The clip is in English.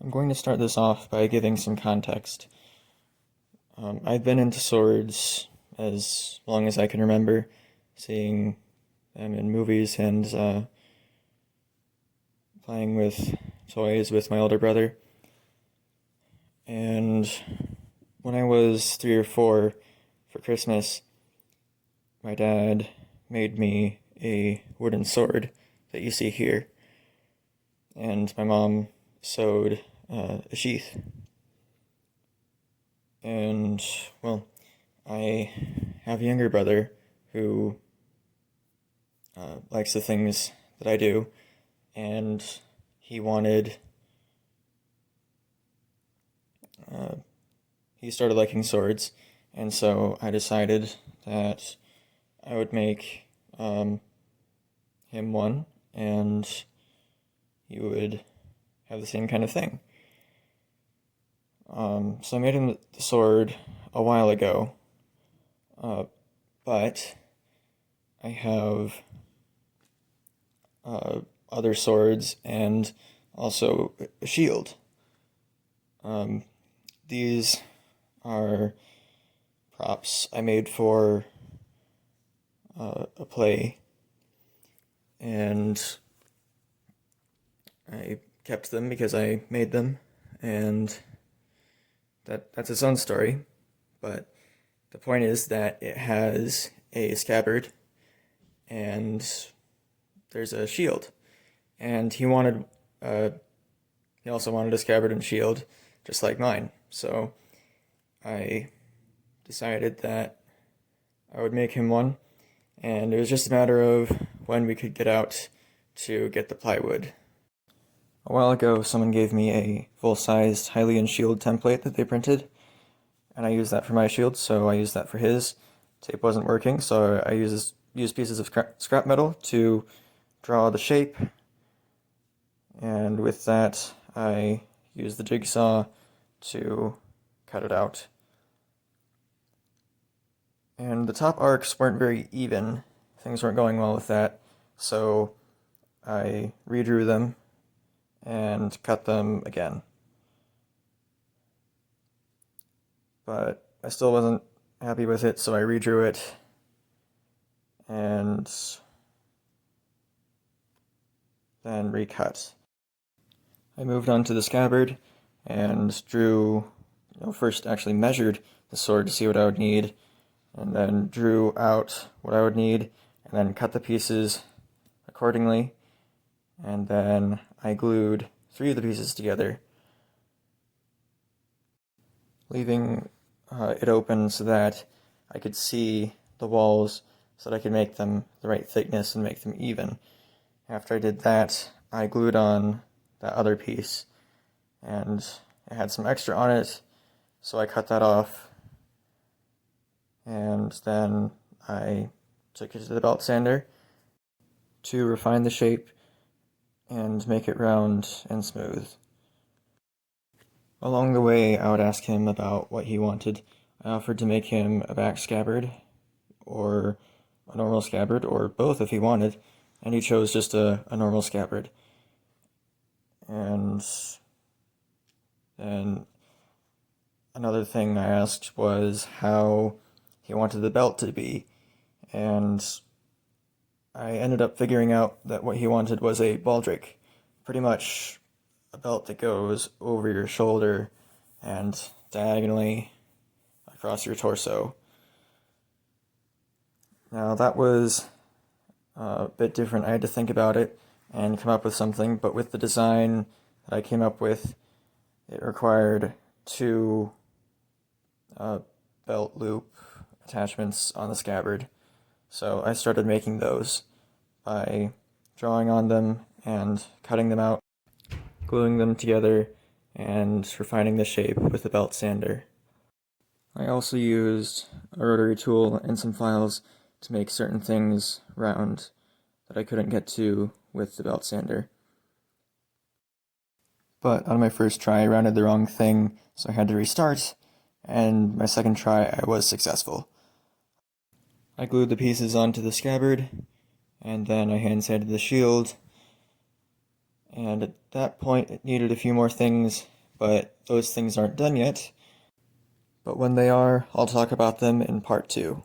I'm going to start this off by giving some context. I've been into swords as long as I can remember, seeing them in movies and playing with toys with my older brother. And when I was 3 or 4 for Christmas, my dad made me a wooden sword that you see here, and my mom sewed a sheath. And, well, I have a younger brother who likes the things that I do, and he started liking swords, and so I decided that I would make him one, and he would have the same kind of thing. So I made him the sword a while ago, but I have other swords and also a shield. These are props I made for a play, and I kept them because I made them, and that's its own story. But the point is that it has a scabbard and there's a shield, and he also wanted a scabbard and shield just like mine. So I decided that I would make him one, and it was just a matter of when we could get out to get the plywood. A while ago, someone gave me a full-sized Hylian shield template that they printed, and I used that for my shield, so I used that for his. Tape wasn't working, so I used pieces of scrap metal to draw the shape, and with that, I used the jigsaw to cut it out. And the top arcs weren't very even. Things weren't going well with that, so I redrew them and cut them again. But I still wasn't happy with it, so I redrew it and then recut. I moved on to the scabbard and first actually measured the sword to see what I would need, and then drew out what I would need, and then cut the pieces accordingly, and then I glued 3 of the pieces together, leaving it open so that I could see the walls so that I could make them the right thickness and make them even. After I did that, I glued on that other piece, and it had some extra on it, so I cut that off, and then I took it to the belt sander to refine the shape and make it round and smooth. Along the way, I would ask him about what he wanted. I offered to make him a back scabbard, or a normal scabbard, or both if he wanted, and he chose just a normal scabbard. And then another thing I asked was how he wanted the belt to be, and I ended up figuring out that what he wanted was a baldric, pretty much a belt that goes over your shoulder and diagonally across your torso. Now that was a bit different. I had to think about it and come up with something, but with the design that I came up with, it required 2 belt loop attachments on the scabbard. So I started making those by drawing on them and cutting them out, gluing them together, and refining the shape with the belt sander. I also used a rotary tool and some files to make certain things round that I couldn't get to with the belt sander. But on my first try, I rounded the wrong thing, so I had to restart, and my second try, I was successful. I glued the pieces onto the scabbard, and then I hand-sanded the shield, and at that point it needed a few more things but those things aren't done yet. But when they are, I'll talk about them in part 2.